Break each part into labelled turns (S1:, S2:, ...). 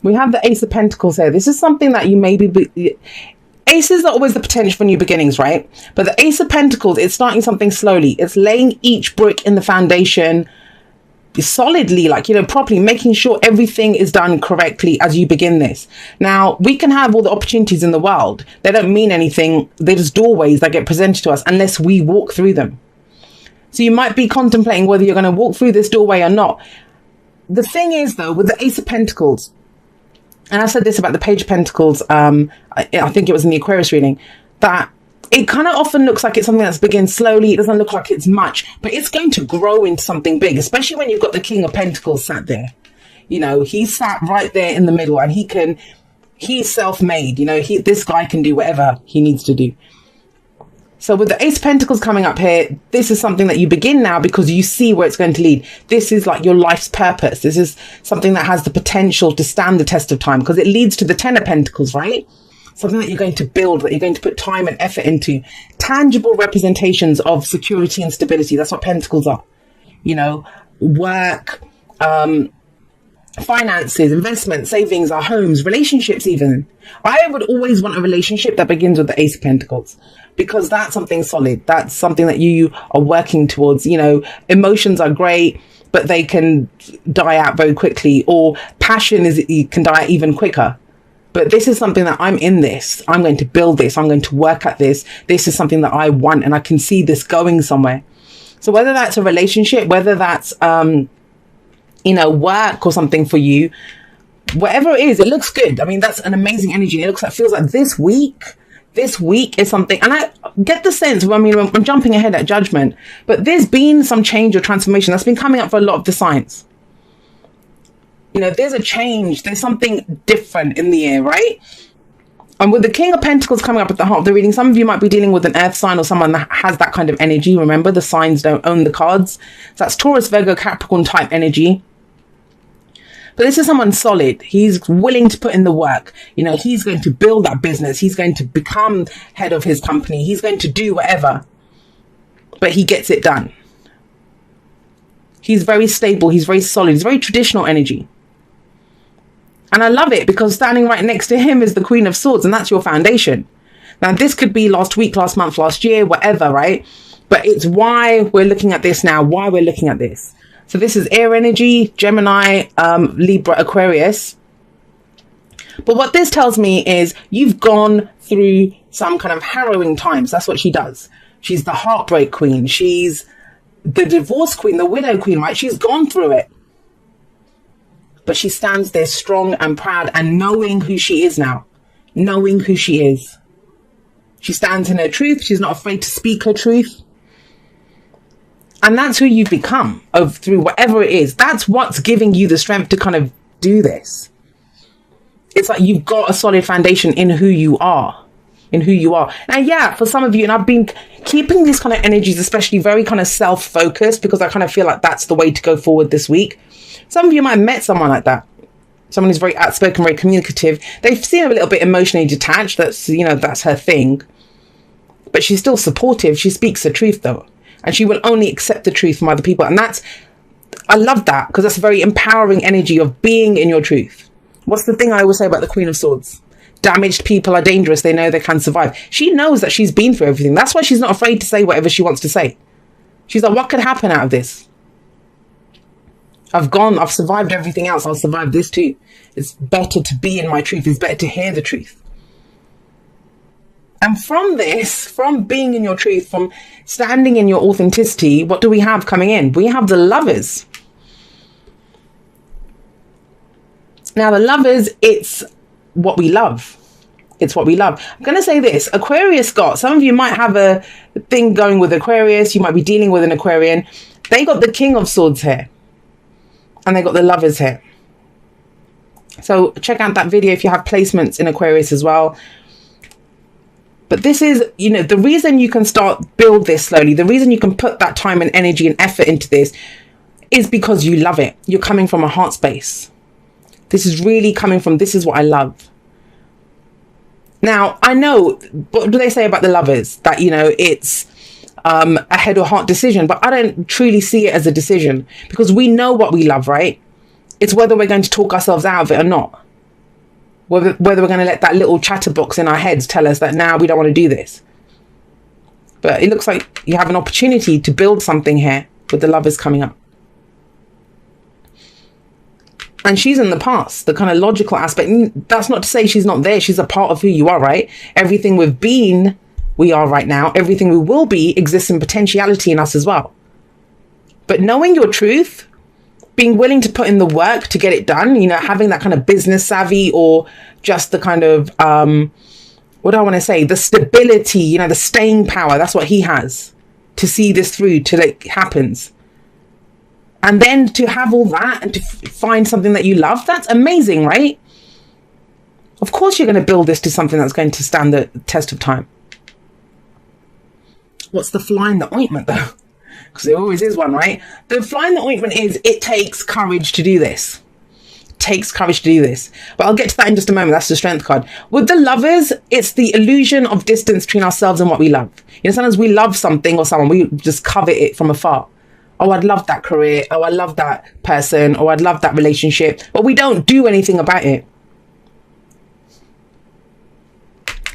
S1: We have the Ace of Pentacles here. This is something that you aces are always the potential for new beginnings, right? But the Ace of Pentacles, it's starting something slowly. It's laying each brick in the foundation solidly, like, properly, making sure everything is done correctly as you begin this. Now, we can have all the opportunities in the world. They don't mean anything. They're just doorways that get presented to us unless we walk through them. So you might be contemplating whether you're going to walk through this doorway or not. The thing is, though, with the Ace of Pentacles, and I said this about the Page of Pentacles, I think it was in the Aquarius reading, that it kind of often looks like it's something that's begins slowly. It doesn't look like it's much, but it's going to grow into something big, especially when you've got the King of Pentacles sat there. He's sat right there in the middle, and he's self-made. This guy can do whatever he needs to do. So with the Ace of Pentacles coming up here, this is something that you begin now because you see where it's going to lead. This is like your life's purpose. This is something that has the potential to stand the test of time because it leads to the Ten of Pentacles, right? Something that you're going to build, that you're going to put time and effort into. Tangible representations of security and stability. That's what Pentacles are. Work, finances, investment, savings, our homes, relationships even. I would always want a relationship that begins with the Ace of Pentacles because that's something solid. That's something that you are working towards. Emotions are great, but they can die out very quickly, or passion can die out even quicker. But this is something that I'm in this. I'm going to build this. I'm going to work at this. This is something that I want, and I can see this going somewhere. So whether that's a relationship, whether that's, work or something for you, whatever it is, it looks good. I mean, that's an amazing energy. It feels like this week is something, and I get the sense, I'm jumping ahead at judgment, but there's been some change or transformation that's been coming up for a lot of the signs. There's a change. There's something different in the air, right? And with the King of Pentacles coming up at the heart of the reading, some of you might be dealing with an earth sign or someone that has that kind of energy. Remember, the signs don't own the cards. So that's Taurus, Virgo, Capricorn type energy. But this is someone solid. He's willing to put in the work. He's going to build that business. He's going to become head of his company. He's going to do whatever. But he gets it done. He's very stable. He's very solid. He's very traditional energy. And I love it because standing right next to him is the Queen of Swords, and that's your foundation. Now, this could be last week, last month, last year, whatever, right? But it's why we're looking at this now, why we're looking at this. So this is air energy, Gemini, Libra, Aquarius. But what this tells me is you've gone through some kind of harrowing times. That's what she does. She's the heartbreak queen. She's the divorce queen, the widow queen, right? She's gone through it. But she stands there strong and proud and knowing who she is now. Knowing who she is. She stands in her truth. She's not afraid to speak her truth. And that's who you've become through whatever it is. That's what's giving you the strength to kind of do this. It's like you've got a solid foundation in who you are. Now, yeah, for some of you, and I've been keeping these kind of energies, especially very kind of self-focused, because I kind of feel like that's the way to go forward this week. Some of you might have met someone like that. Someone who's very outspoken, very communicative. They seem a little bit emotionally detached. That's her thing. But she's still supportive. She speaks the truth, though. And she will only accept the truth from other people. And I love that, because that's a very empowering energy of being in your truth. What's the thing I always say about the Queen of Swords? Damaged people are dangerous. They know they can survive. She knows that she's been through everything. That's why she's not afraid to say whatever she wants to say. She's like, what could happen out of this? I've survived everything else. I'll survive this too. It's better to be in my truth. It's better to hear the truth. And from this, from being in your truth, from standing in your authenticity, what do we have coming in? We have the Lovers. Now, the Lovers, it's what we love. It's what we love. I'm going to say this. Aquarius some of you might have a thing going with Aquarius. You might be dealing with an Aquarian. They got the King of Swords here. And they got the Lovers here. So check out that video if you have placements in Aquarius as well. But this is, the reason you can build this slowly, the reason you can put that time and energy and effort into this is because you love it. You're coming from a heart space. This is really coming from, this is what I love. Now, I know, what do they say about the Lovers? That, it's a head or heart decision, but I don't truly see it as a decision because we know what we love, right? It's whether we're going to talk ourselves out of it or not. whether we're going to let that little chatterbox in our heads tell us that now we don't want to do this. But it looks like you have an opportunity to build something here with the Lovers coming up. And she's in the past, the kind of logical aspect. That's not to say she's not there. She's a part of who you are, right? Everything we've been, we are right now. Everything we will be exists in potentiality in us as well. But knowing your truth, being willing to put in the work to get it done, you know, having that kind of business savvy, or just the kind of, what do I want to say? The stability, you know, the staying power. That's what he has to see this through till it happens. And then to have all that and to find something that you love, that's amazing, right? Of course, you're going to build this to something that's going to stand the test of time. What's the fly in the ointment, though? Because there always is one, right? The fly in the ointment is it takes courage to do this. It takes courage to do this. But I'll get to that in just a moment. That's the Strength card. With the Lovers, it's the illusion of distance between ourselves and what we love. You know, sometimes we love something or someone, we just covet it from afar. Oh, I'd love that career. Oh, I love that person. Oh, I'd love that relationship. But we don't do anything about it.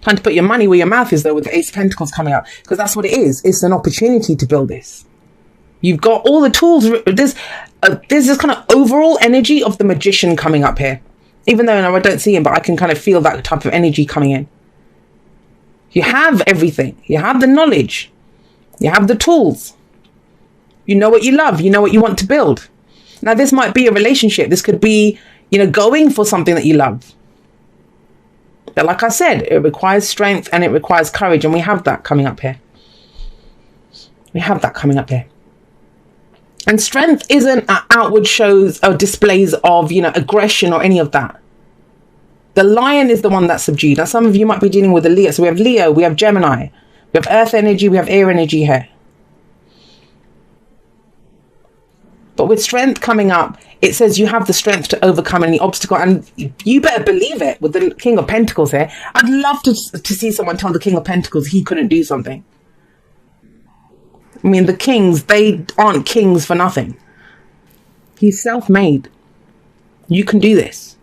S1: Time to put your money where your mouth is, though, with the Ace of Pentacles coming out. Because that's what it is. It's an opportunity to build this. You've got all the tools. There's this kind of overall energy of the Magician coming up here. Even though I don't see him, but I can kind of feel that type of energy coming in. You have everything. You have the knowledge. You have the tools. You know what you love. You know what you want to build. Now, this might be a relationship. This could be, you know, going for something that you love. But like I said, it requires strength and it requires courage. And we have that coming up here. We have that coming up here. And strength isn't outward shows or displays of, you know, aggression or any of that. The Lion is the one that's subdued. Now, some of you might be dealing with a Leo. So we have Leo, we have Gemini, we have Earth energy, we have air energy here. But with strength coming up, it says you have the strength to overcome any obstacle. And you better believe it with the King of Pentacles here. I'd love to see someone tell the King of Pentacles he couldn't do something. I mean, the kings, they aren't kings for nothing. He's self-made. You can do this.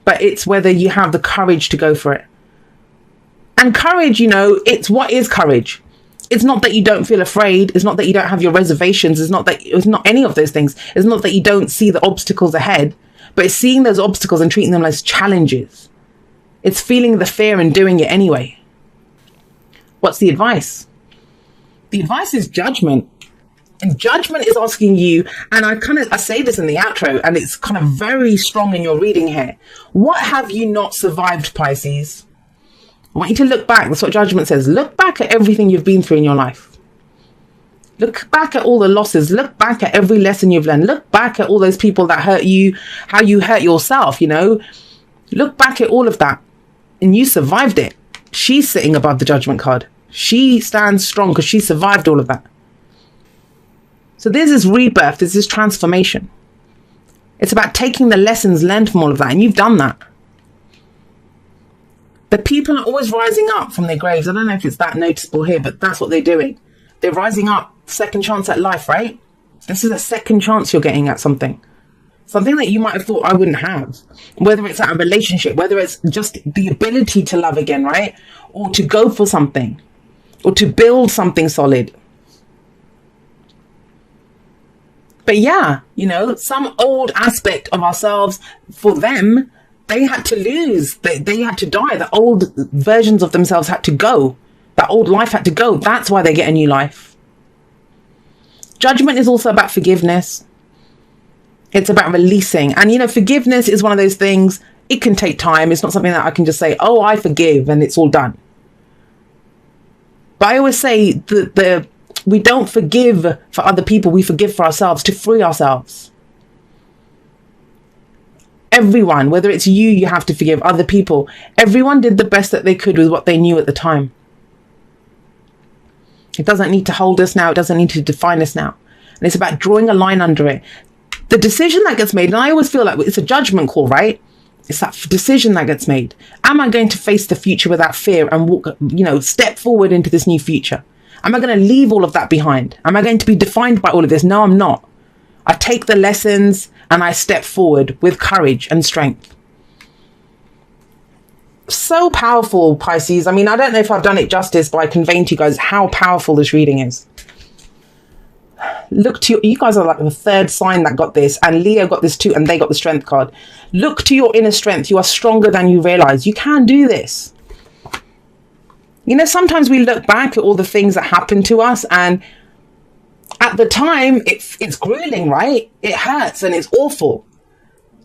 S1: But it's whether you have the courage to go for it. And courage, you know, it's what is courage? It's not that you don't feel afraid. It's not that you don't have your reservations. It's not any of those things. It's not that you don't see the obstacles ahead, but it's seeing those obstacles and treating them as challenges. It's feeling the fear and doing it anyway. What's the advice? The advice is judgment. And judgment is asking you, and I say this in the outro, and it's kind of very strong in your reading here. What have you not survived, Pisces? I want you to look back. That's what judgment says. Look back at everything you've been through in your life. Look back at all the losses. Look back at every lesson you've learned. Look back at all those people that hurt you, how you hurt yourself, you know. Look back at all of that. And you survived it. She's sitting above the Judgment card. She stands strong because she survived all of that. So there's this rebirth. There's this transformation. It's about taking the lessons learned from all of that. And you've done that. The people are always rising up from their graves. I don't know if it's that noticeable here, but that's what they're doing. They're rising up. Second chance at life, right? This is a second chance you're getting at something. Something that you might have thought I wouldn't have. Whether it's at a relationship, whether it's just the ability to love again, right? Or to go for something. Or to build something solid. But yeah, you know, some old aspect of ourselves, for them, they had to lose. They had to die. The old versions of themselves had to go. That old life had to go. That's why they get a new life. Judgment is also about forgiveness. It's about releasing. And, you know, forgiveness is one of those things. It can take time. It's not something that I can just say, oh, I forgive and it's all done. But I always say that we don't forgive for other people. We forgive for ourselves, to free ourselves. Everyone, whether it's you have to forgive other people. Everyone did the best that they could with what they knew at the time. It doesn't need to hold us now. It doesn't need to define us now. And it's about drawing a line under it. The decision that gets made, and I always feel like it's a judgment call, right? It's that decision that gets made. Am I going to face the future without fear and walk, you know, step forward into this new future? Am I going to leave all of that behind? Am I going to be defined by all of this? No, I'm not. I take the lessons and I step forward with courage and strength. so powerful, Pisces. I mean, I don't know if I've done it justice by conveying to you guys how powerful this reading is. Look to you guys are like the third sign that got this, and Leo got this too, and they got the strength card. Look to your inner strength. You are stronger than you realize. You can do this. You know, sometimes we look back at all the things that happened to us, and at the time it's grueling, right? It hurts and it's awful.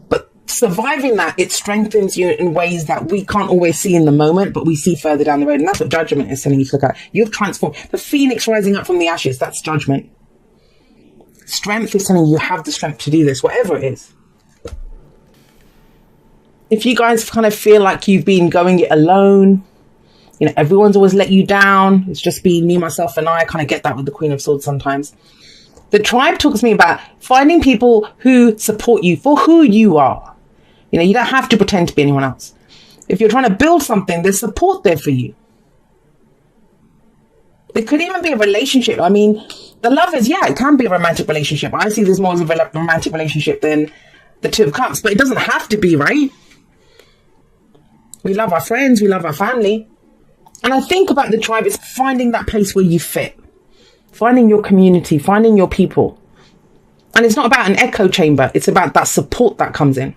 S1: But surviving that, it strengthens you in ways that we can't always see in the moment, but we see further down the road. And that's what judgment is telling you to look at. You've transformed. The phoenix rising up from the ashes, that's judgment. Strength is telling you have the strength to do this, whatever it is. If you guys kind of feel like you've been going it alone, you know, everyone's always let you down. It's just been me, myself, and I kind of get that with the Queen of Swords sometimes. The tribe talks to me about finding people who support you for who you are. You know, you don't have to pretend to be anyone else. If you're trying to build something, there's support there for you. It could even be a relationship. I mean, the lovers, yeah, it can be a romantic relationship. I see this more as a romantic relationship than the Two of Cups, but it doesn't have to be, right? We love our friends, we love our family. And I think about the tribe, it's finding that place where you fit, finding your community, finding your people. And it's not about an echo chamber. It's about that support that comes in.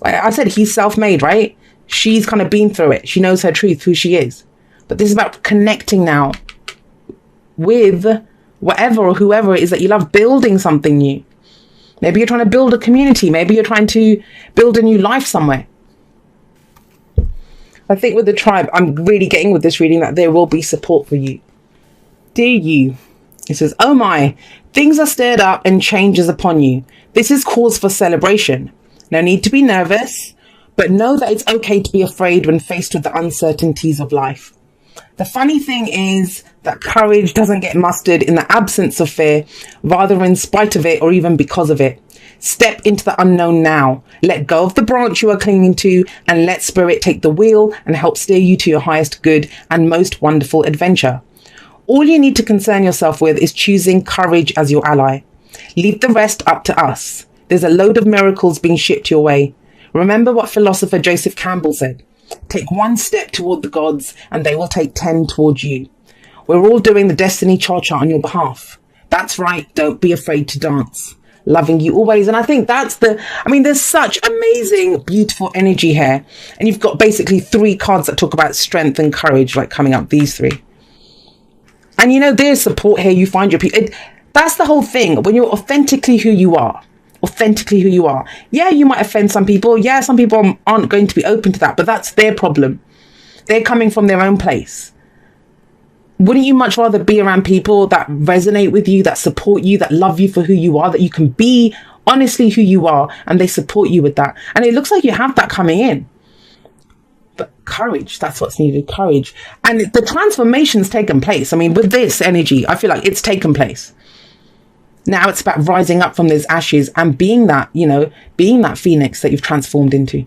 S1: Like I said, he's self-made, right? She's kind of been through it. She knows her truth, who she is. But this is about connecting now with whatever or whoever it is that you love, building something new. Maybe you're trying to build a community. Maybe you're trying to build a new life somewhere. I think with the tribe, I'm really getting with this reading that there will be support for you. Dear you, it says, oh my, things are stirred up and changes upon you. This is cause for celebration. No need to be nervous, but know that it's okay to be afraid when faced with the uncertainties of life. The funny thing is that courage doesn't get mustered in the absence of fear, rather in spite of it or even because of it. Step into the unknown now. Let go of the branch you are clinging to and let spirit take the wheel and help steer you to your highest good and most wonderful adventure. All you need to concern yourself with is choosing courage as your ally. Leave the rest up to us. There's a load of miracles being shipped your way. Remember what philosopher Joseph Campbell said. Take one step toward the gods and they will take 10 towards you. We're all doing the destiny cha-cha on your behalf. That's right. Don't be afraid to dance. Loving you always. And I think that's there's such amazing, beautiful energy here. And you've got basically 3 cards that talk about strength and courage, like coming up, these 3. And you know, there's support here. You find your people. That's the whole thing. When you're authentically who you are. Yeah, you might offend some people. Yeah, some people aren't going to be open to that, but that's their problem. They're coming from their own place. Wouldn't you much rather be around people that resonate with you, that support you, that love you for who you are, that you can be honestly who you are, and they support you with that? And it looks like you have that coming in. But courage, that's what's needed, courage. And the transformation's taken place. I mean, with this energy, I feel like it's taken place. Now it's about rising up from those ashes and being that, being that phoenix that you've transformed into.